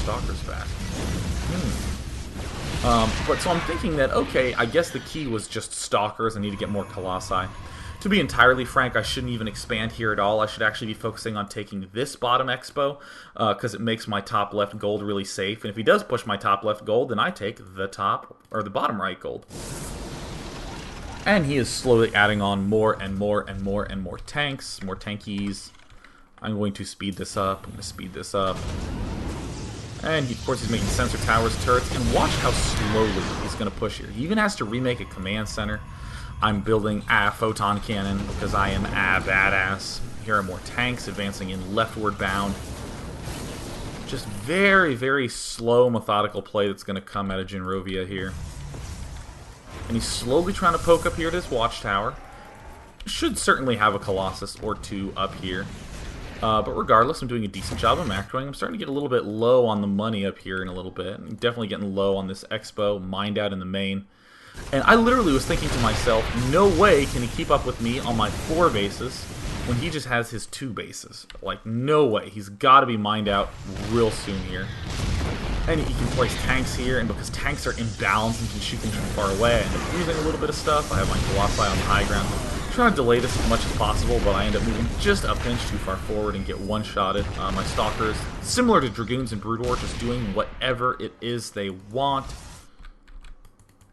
stalkers back. But so I'm thinking that, okay, I guess the key was just stalkers. I need to get more colossi. To be entirely frank, I shouldn't even expand here at all. I should actually be focusing on taking this bottom expo, because it makes my top left gold really safe. And if he does push my top left gold, then I take the top, or the bottom right gold. And he is slowly adding on more and more and more and more tanks, more tankies. I'm going to speed this up. I'm going to speed this up. And of course he's making sensor towers, turrets, and watch how slowly he's going to push here. He even has to remake a command center. I'm building a photon cannon because I am a badass. Here are more tanks advancing in leftward bound. Just very, very slow, methodical play that's going to come out of Jinrovia here. And he's slowly trying to poke up here at his watchtower. Should certainly have a Colossus or two up here. But regardless, I'm doing a decent job of macroing. I'm starting to get a little bit low on the money up here in a little bit. I'm definitely getting low on this expo, mined out in the main. And I literally was thinking to myself, no way can he keep up with me on my 4 bases when he just has his 2 bases. Like, no way. He's got to be mined out real soon here. And he can place tanks here, and because tanks are imbalanced and can shoot things from far away, I end up losing a little bit of stuff. I have my Colossi on the high ground. I'm trying to delay this as much as possible, but I end up moving just a pinch too far forward and get one-shotted. My Stalkers, similar to Dragoons and Brood War, just doing whatever it is they want.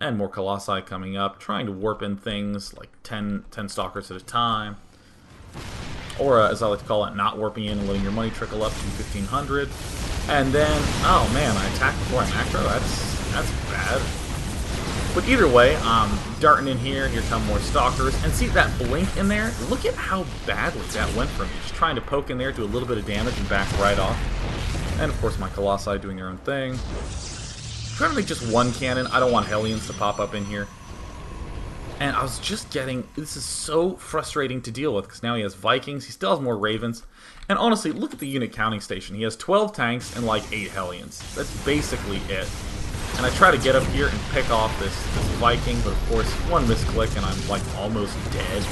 And more Colossi coming up, trying to warp in things like 10 Stalkers at a time. Or, as I like to call it, not warping in and letting your money trickle up to 1,500. And then, oh man, I attack before I macro? That's bad. But either way, darting in here, here come more Stalkers. And see that blink in there? Look at how badly that went for me. Just trying to poke in there, do a little bit of damage, and back right off. And of course my Colossi doing their own thing. Trying to make just one cannon. I don't want Hellions to pop up in here. And I was just getting... This is so frustrating to deal with, because now he has Vikings, he still has more Ravens. And honestly, look at the unit counting station. He has 12 tanks and like 8 Hellions. That's basically it. And I try to get up here and pick off this Viking, but of course, one misclick and I'm like almost dead.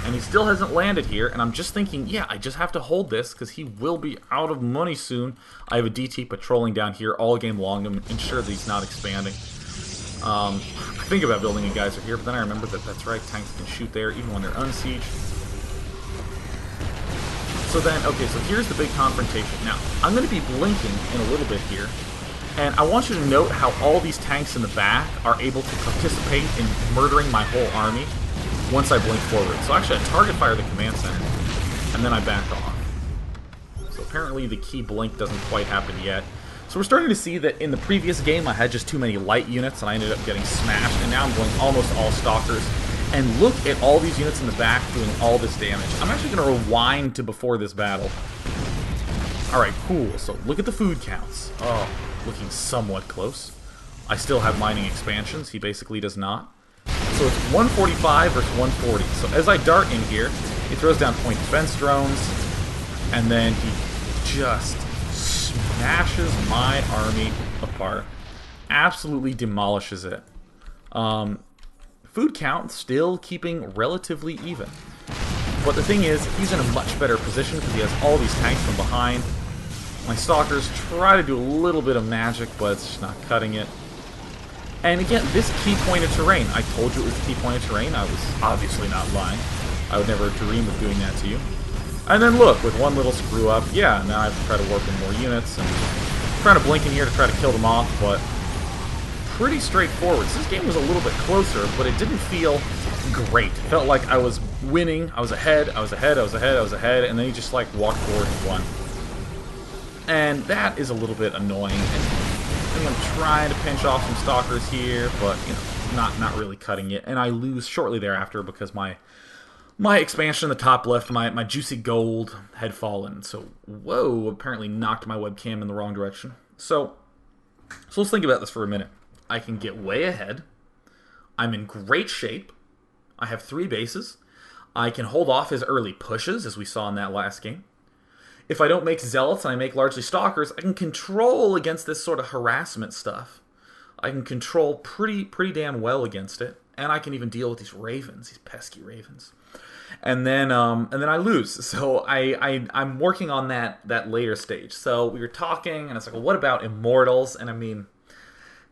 And he still hasn't landed here, and I'm just thinking, yeah, I just have to hold this, because he will be out of money soon. I have a DT patrolling down here all game long to ensure that he's not expanding. I think about building a geyser here, but then I remember that that's right, tanks can shoot there even when they're unsieged. So then, okay, so here's the big confrontation. Now, I'm going to be blinking in a little bit here, and I want you to note how all these tanks in the back are able to participate in murdering my whole army once I blink forward. So actually, I target fire the command center, and then I back off. So apparently the key blink doesn't quite happen yet. So we're starting to see that in the previous game I had just too many light units and I ended up getting smashed, and now I'm going almost all Stalkers. And look at all these units in the back doing all this damage. I'm actually going to rewind to before this battle. Alright, cool. So look at the food counts. Oh, looking somewhat close. I still have mining expansions. He basically does not. So it's 145 versus 140. So as I dart in here, he throws down point defense drones, and then he just smashes my army apart. Absolutely demolishes it. Food count still keeping relatively even. But the thing is, he's in a much better position because he has all these tanks from behind. My Stalkers try to do a little bit of magic, but it's just not cutting it. And again, this key point of terrain, I told you it was the key point of terrain. I was obviously not lying. I would never dream of doing that to you. And then look, with one little screw up, yeah, now I have to try to warp in more units. And I'm trying to blink in here to try to kill them off, but pretty straightforward. So this game was a little bit closer, but it didn't feel great. It felt like I was winning, I was ahead, I was ahead, I was ahead, I was ahead, and then he just like walked forward and won. And that is a little bit annoying. And I'm trying to pinch off some Stalkers here, but you know, not really cutting it. And I lose shortly thereafter because my expansion in the top left, my juicy gold had fallen. So whoa, apparently knocked my webcam in the wrong direction. So let's think about this for a minute. I can get way ahead. I'm in great shape. I have 3 bases. I can hold off his early pushes, as we saw in that last game. If I don't make Zealots and I make largely Stalkers, I can control against this sort of harassment stuff. I can control pretty damn well against it. and I can even deal with these ravens, these pesky ravens. And then I lose. So I'm working on that later stage. So we were talking, and it's like, well, what about immortals? And I mean,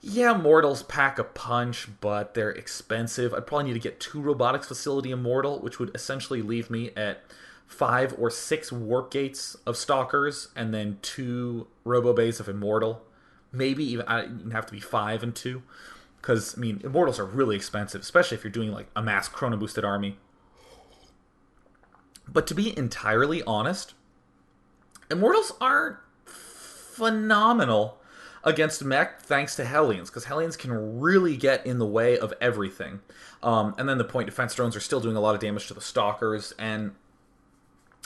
yeah, mortals pack a punch, but they're expensive. I'd probably need to get 2 robotics facility immortal, which would essentially leave me at 5 or 6 warp gates of stalkers, and then 2 robo bays of immortal. Maybe even I have to be 5 and 2, because I mean, immortals are really expensive, especially if you're doing like a mass chrono boosted army. But to be entirely honest, immortals are phenomenal against Mech thanks to Hellions, because Hellions can really get in the way of everything. And then the point defense drones are still doing a lot of damage to the Stalkers, and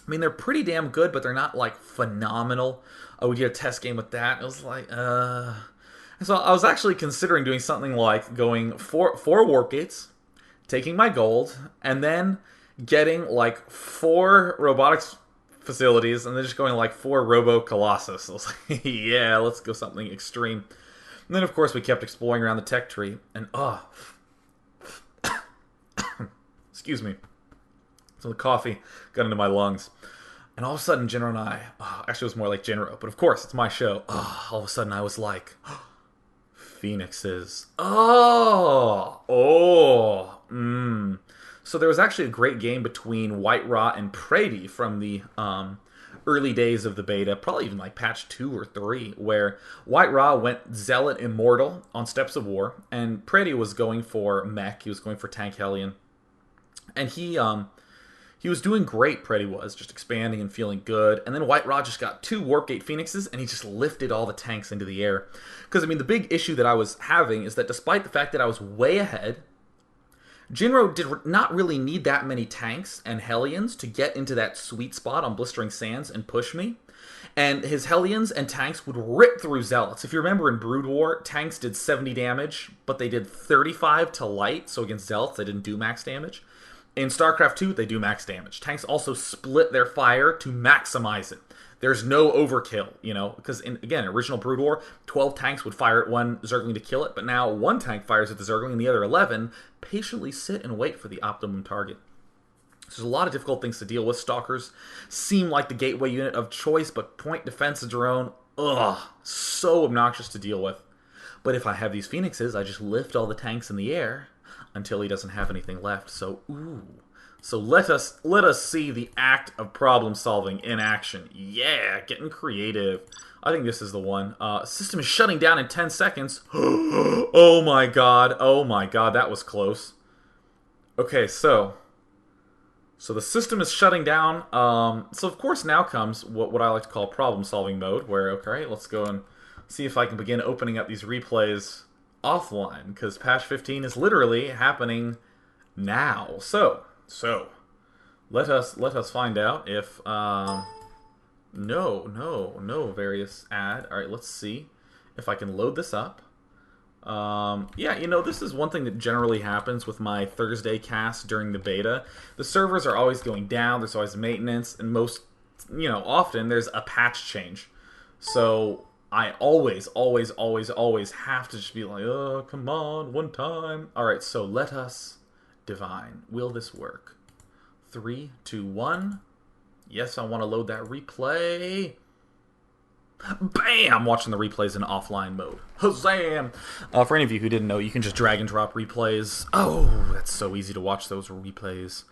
I mean, they're pretty damn good, but they're not, like, phenomenal. We did a test game with that, and it was like, So I was actually considering doing something like going 4 warp gates, taking my gold, and then getting, like, 4 robotics facilities, and then just going like 4 Robo Colossus. I was like, yeah, let's go something extreme. And then, of course, we kept exploring around the tech tree, and excuse me. So the coffee got into my lungs. And all of a sudden, Jinro and I, actually it was more like Jinro, but of course, it's my show. All of a sudden, I was like, Phoenixes. So there was actually a great game between White Ra and Prady from the early days of the beta, probably even like patch 2 or 3, where White Ra went Zealot Immortal on Steps of War, and Prady was going for Mech, he was going for Tank Hellion. And he was doing great, Prady was, just expanding and feeling good. And then White Ra just got 2 Warp Gate Phoenixes, and he just lifted all the tanks into the air. Because, I mean, the big issue that I was having is that despite the fact that I was way ahead, Jinro did not really need that many tanks and Hellions to get into that sweet spot on Blistering Sands and push me. And his Hellions and tanks would rip through Zealots. If you remember in Brood War, tanks did 70 damage, but they did 35 to light, so against Zealots they didn't do max damage. In Starcraft 2, they do max damage. Tanks also split their fire to maximize it. There's no overkill, you know, because, again, original Brood War, 12 tanks would fire at one Zergling to kill it, but now 1 tank fires at the Zergling and the other 11 patiently sit and wait for the optimum target. So there's a lot of difficult things to deal with. Stalkers seem like the gateway unit of choice, but point defense and drone, so obnoxious to deal with. But if I have these Phoenixes, I just lift all the tanks in the air until he doesn't have anything left. So, So let us see the act of problem solving in action. Yeah, getting creative. I think this is the one. System is shutting down in 10 seconds. Oh my god, that was close. Okay, so the system is shutting down. So of course now comes what I like to call problem solving mode, where, okay, let's go and see if I can begin opening up these replays offline, because patch 15 is literally happening now. So let us find out if no various ad. All right, let's see if I can load this up. Yeah, you know, this is one thing that generally happens with my Thursday cast during the beta. The servers are always going down, there's always maintenance, and often there's a patch change. So I always have to just be like, oh, come on, one time. Alright, so let us divine. Will this work? 3, 2, 1. Yes, I want to load that replay. Bam! I'm watching the replays in offline mode. Huzzam! For any of you who didn't know, you can just drag and drop replays. Oh, that's so easy to watch those replays.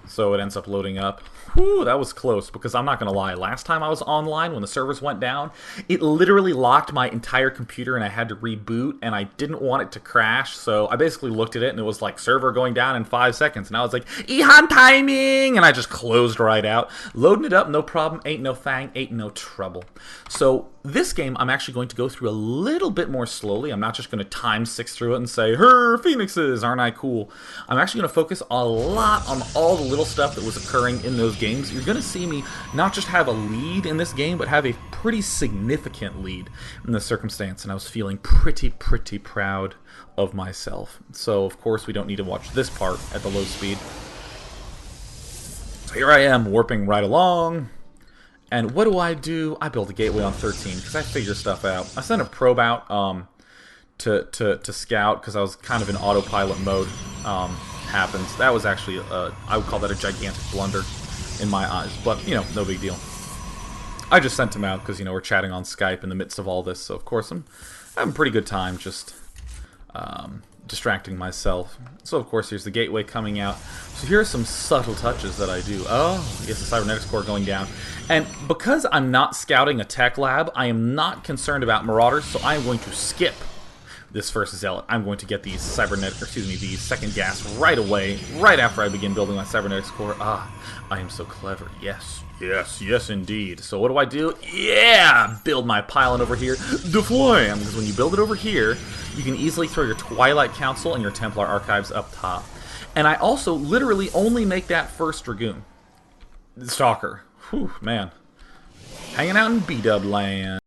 So it ends up loading up. Whew, that was close, because I'm not going to lie. Last time I was online, when the servers went down, it literally locked my entire computer and I had to reboot, and I didn't want it to crash, so I basically looked at it and it was like, server going down in 5 seconds, and I was like, Ihan timing! And I just closed right out. Loading it up, no problem, ain't no thang, ain't no trouble. So this game, I'm actually going to go through a little bit more slowly. I'm not just going to time 6 through it and say, her Phoenixes, aren't I cool? I'm actually going to focus a lot on all the little stuff that was occurring in those games. You're going to see me not just have a lead in this game, but have a pretty significant lead in this circumstance, and I was feeling pretty proud of myself. So, of course, we don't need to watch this part at the low speed. So here I am, warping right along. And what do? I build a gateway on 13, because I figure stuff out. I sent a probe out to scout because I was kind of in autopilot mode. Happens. That was actually, I would call that a gigantic blunder in my eyes, but, you know, no big deal. I just sent him out because, you know, we're chatting on Skype in the midst of all this, so of course I'm having a pretty good time just distracting myself. So, of course, here's the gateway coming out. So here are some subtle touches that I do. Oh, yes, the cybernetics core going down. And because I'm not scouting a tech lab, I am not concerned about marauders, so I am going to skip this first zealot. I'm going to get the the second gas right away, right after I begin building my cybernetics core. Ah, I am so clever. Yes, yes, yes, indeed. So what do? Yeah, build my pylon over here. Deploy! Because when you build it over here, you can easily throw your Twilight Council and your Templar Archives up top. And I also literally only make that first Dragoon. Stalker. Whew, man. Hanging out in B-Dub land.